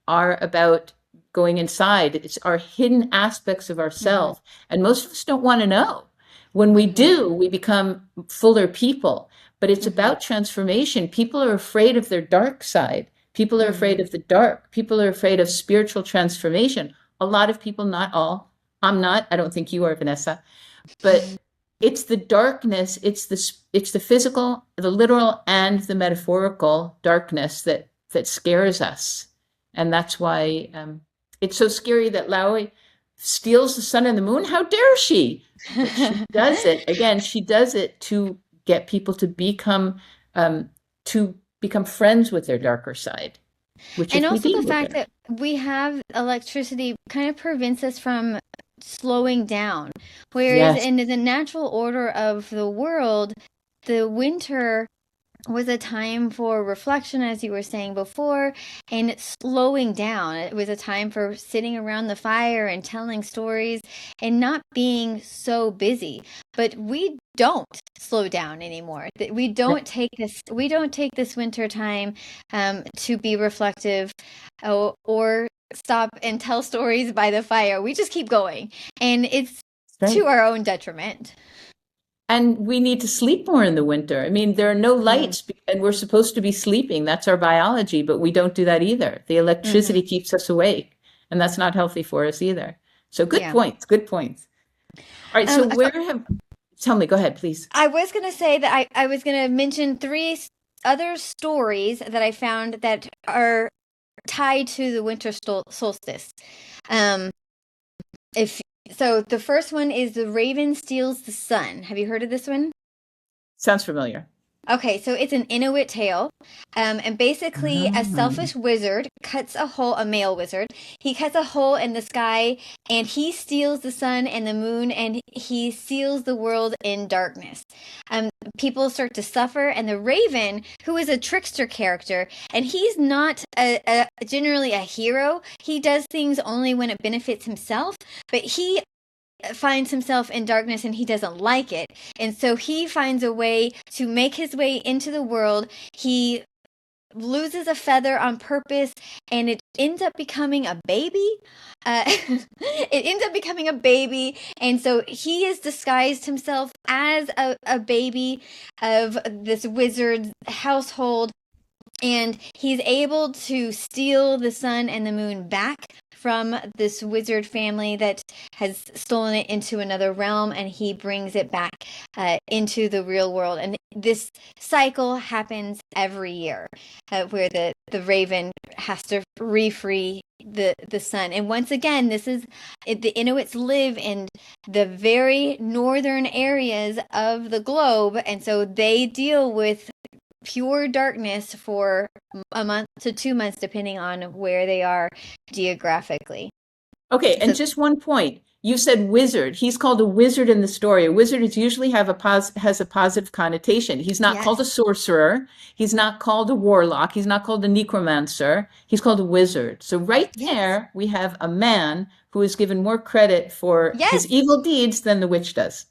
are about going inside. It's our hidden aspects of ourselves. And most of us don't want to know. When we do, we become fuller people. But it's about transformation. People are afraid of their dark side. People are afraid of the dark. People are afraid of spiritual transformation. A lot of people, not all. I'm not. I don't think you are, Vanessa. But it's the darkness. It's the physical, the literal, and the metaphorical darkness that scares us. And that's why it's so scary that Louhi steals the sun and the moon. How dare she? But she does it. Again, she does it to get people to become friends with their darker side. And also the fact that we have electricity kind of prevents us from slowing down. Whereas in the natural order of the world, the winter was a time for reflection, as you were saying before, and slowing down. It was a time for sitting around the fire and telling stories and not being so busy. But we don't slow down anymore. We don't take this winter time to be reflective or stop and tell stories by the fire. We just keep going, and it's to our own detriment. And we need to sleep more in the winter. I mean, there are no lights and we're supposed to be sleeping. That's our biology, but we don't do that either. The electricity keeps us awake, and that's not healthy for us either. So good points. Good points. All right. So tell me, go ahead, please. I was going to say that I was going to mention 3 other stories that I found that are tied to the winter solstice. So the first one is the raven steals the sun. Have you heard of this one? Sounds familiar. Okay, so it's an Inuit tale. And basically a selfish wizard cuts a hole, a male wizard. He cuts a hole in the sky and he steals the sun and the moon and he seals the world in darkness. People start to suffer, and the raven, who is a trickster character, and he's not generally a hero. He does things only when it benefits himself, but he finds himself in darkness and he doesn't like it. And so he finds a way to make his way into the world. He loses a feather on purpose and it ends up becoming a baby. And so he has disguised himself as a baby of this wizard's household. And he's able to steal the sun and the moon back from this wizard family that has stolen it into another realm, and he brings it back into the real world. And this cycle happens every year where the raven has to refree the sun. And once again, the Inuits live in the very northern areas of the globe, and so they deal with pure darkness for a month to 2 months, depending on where they are geographically. Okay, and just one point. You said wizard. He's called a wizard in the story. A wizard is usually has a positive connotation. He's not called a sorcerer. He's not called a warlock. He's not called a necromancer. He's called a wizard. So right there, we have a man who is given more credit for his evil deeds than the witch does.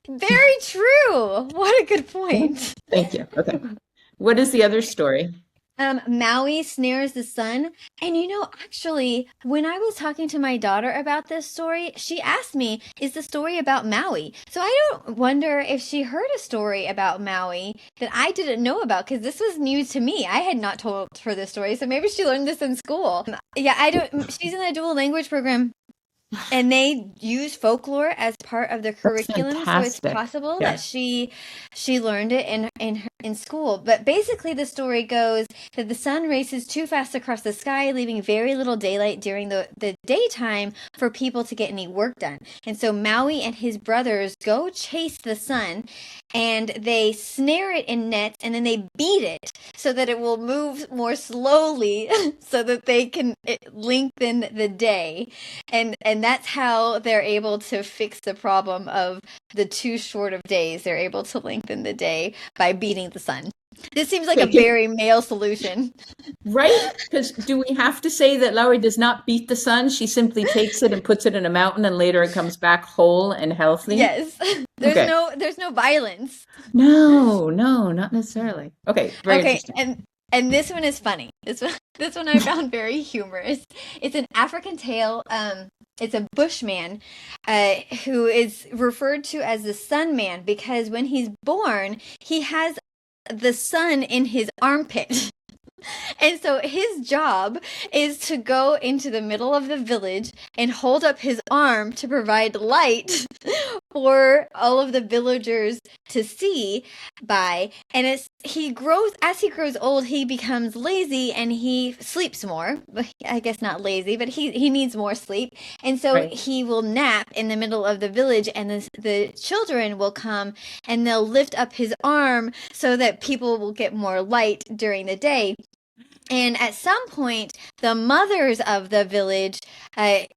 Very true. What a good point. Thank you. Okay. What is the other story? Maui snares the sun. And actually, when I was talking to my daughter about this story, she asked me, is the story about Maui? So I don't wonder if she heard a story about Maui that I didn't know about, because this was news to me. I had not told her this story, so maybe she learned this in school. She's in a dual language program And they use folklore as part of the That's curriculum, so it's fantastic. possible Yeah. that she learned it in school. But basically, the story goes that the sun races too fast across the sky, leaving very little daylight during the daytime for people to get any work done. And so Maui and his brothers go chase the sun, and they snare it in nets, and then they beat it so that it will move more slowly, so that they can lengthen the day. And that's how they're able to fix the problem of the too short of days. They're able to lengthen the day by beating the sun. This seems like a very male solution. Right? Because do we have to say that Lowry does not beat the sun? She simply takes it and puts it in a mountain, and later it comes back whole and healthy? Yes. Okay. There's no violence. No, not necessarily. Okay, very Okay, interesting. and this one is funny. This one I found very humorous. It's an African tale. It's a bushman, who is referred to as the Sun Man because when he's born, he has the sun in his armpit. And so his job is to go into the middle of the village and hold up his arm to provide light for all of the villagers to see by. And as he grows old, he becomes lazy and he sleeps more. I guess not lazy, but he needs more sleep. And so Right. he will nap in the middle of the village, and the children will come and they'll lift up his arm so that people will get more light during the day. And at some point, the mothers of the village, and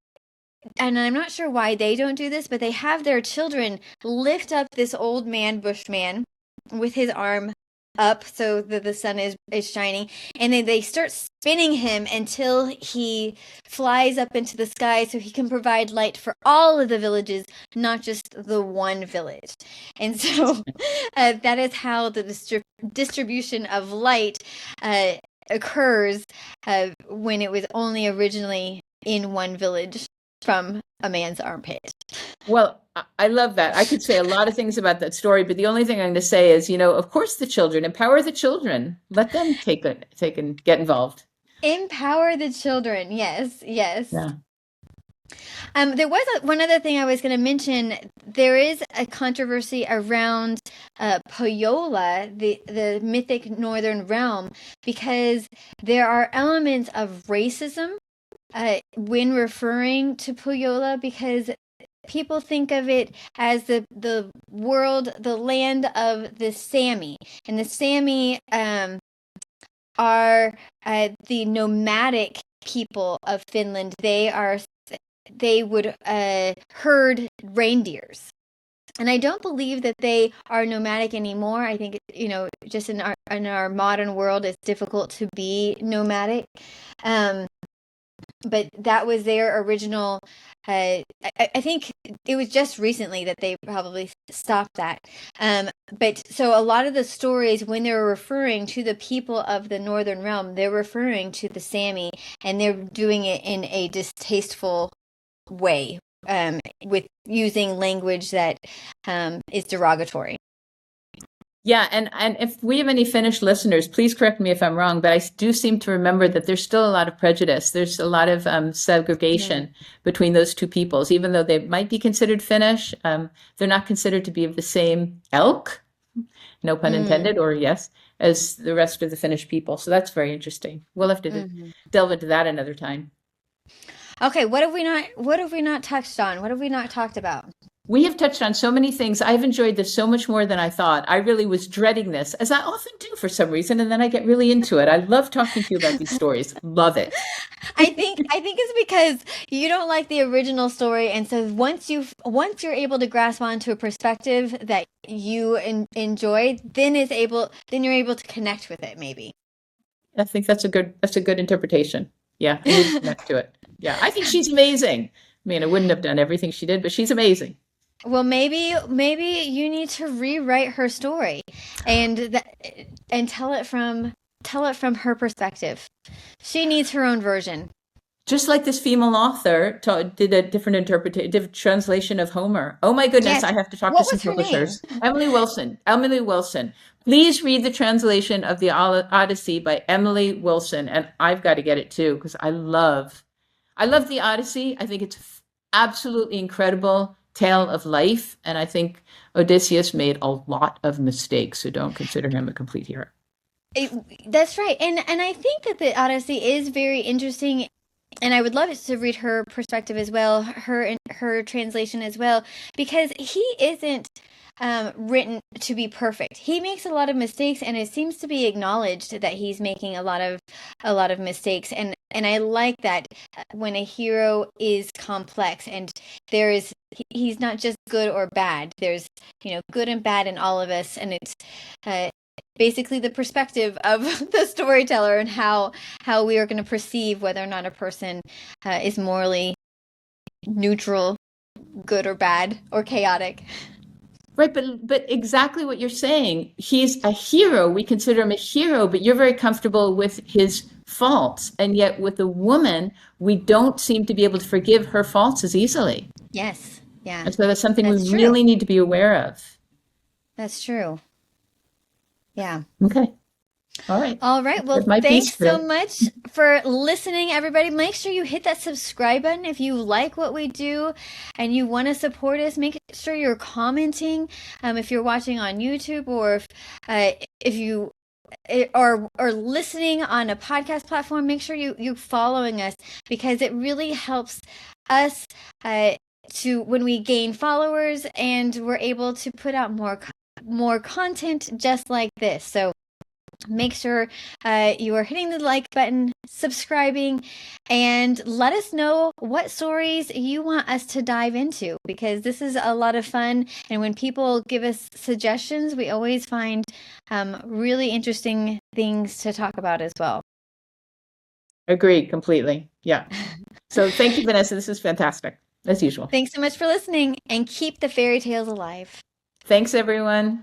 I'm not sure why they don't do this, but they have their children lift up this old man, bushman, with his arm up so that the sun is shining. And then they start spinning him until he flies up into the sky so he can provide light for all of the villages, not just the one village. And so that is how the distribution of light occurs when it was only originally in one village from a man's armpit. Well, I love that. I could say a lot of things about that story, but the only thing I'm going to say is, of course, the children, empower the children. Let them take and get involved. Empower the children. Yes. Yeah. There was one other thing I was going to mention. There is a controversy around Pohjola, the mythic northern realm, because there are elements of racism when referring to Pohjola, because people think of it as the land of the Sami, and the Sami are the nomadic people of Finland. They would herd reindeers. And I don't believe that they are nomadic anymore. I think, just in our modern world, it's difficult to be nomadic. But that was their original. I think it was just recently that they probably stopped that. But so a lot of the stories, when they're referring to the people of the Northern Realm, they're referring to the Sami, and they're doing it in a distasteful way, with using language that is derogatory. Yeah, and if we have any Finnish listeners, please correct me if I'm wrong, but I do seem to remember that there's still a lot of prejudice. There's a lot of segregation between those two peoples. Even though they might be considered Finnish, they're not considered to be of the same ilk, no pun intended, or yes, as the rest of the Finnish people. So that's very interesting. We'll have to delve into that another time. Okay, what have we not touched on? What have we not talked about? We have touched on so many things. I've enjoyed this so much more than I thought. I really was dreading this, as I often do for some reason, and then I get really into it. I love talking to you about these stories. Love it. I think it's because you don't like the original story, and so once you're able to grasp onto a perspective that you enjoy, then you're able to connect with it. Maybe. I think that's a good interpretation. Yeah, I need to connect to it. Yeah, I think she's amazing. I mean, I wouldn't have done everything she did, but she's amazing. Well, maybe you need to rewrite her story and tell it from her perspective. She needs her own version. Just like this female author did a different translation of Homer. Oh my goodness, yes. I have to talk to some publishers. Emily Wilson. Please read the translation of the Odyssey by Emily Wilson, and I've got to get it too because I love the Odyssey. I think it's absolutely incredible tale of life. And I think Odysseus made a lot of mistakes, so don't consider him a complete hero. That's right. And I think that the Odyssey is very interesting, and I would love to read her perspective as well, her translation as well, because he isn't written to be perfect. He makes a lot of mistakes, and it seems to be acknowledged that he's making a lot of mistakes. And I like that when a hero is complex and he's not just good or bad. There's good and bad in all of us, and it's basically the perspective of the storyteller and how we are going to perceive whether or not a person is morally neutral, good or bad, or chaotic. Right, but exactly what you're saying. He's a hero. We consider him a hero, but you're very comfortable with his faults. And yet with a woman, we don't seem to be able to forgive her faults as easily. Yes. Yeah. And so that's something That's we really need to be aware of. That's true. Yeah. Okay. All right. Well, thanks so much for listening, everybody. Make sure you hit that subscribe button if you like what we do and you want to support us. Make sure you're commenting if you're watching on YouTube, or if you are listening on a podcast platform. Make sure you're following us, because it really helps us to when we gain followers, and we're able to put out more content just like this. So make sure you are hitting the like button, subscribing, and let us know what stories you want us to dive into, because this is a lot of fun. And when people give us suggestions, we always find really interesting things to talk about as well. Agreed completely. Yeah. So thank you, Vanessa. This is fantastic, as usual. Thanks so much for listening, and keep the fairy tales alive. Thanks, everyone.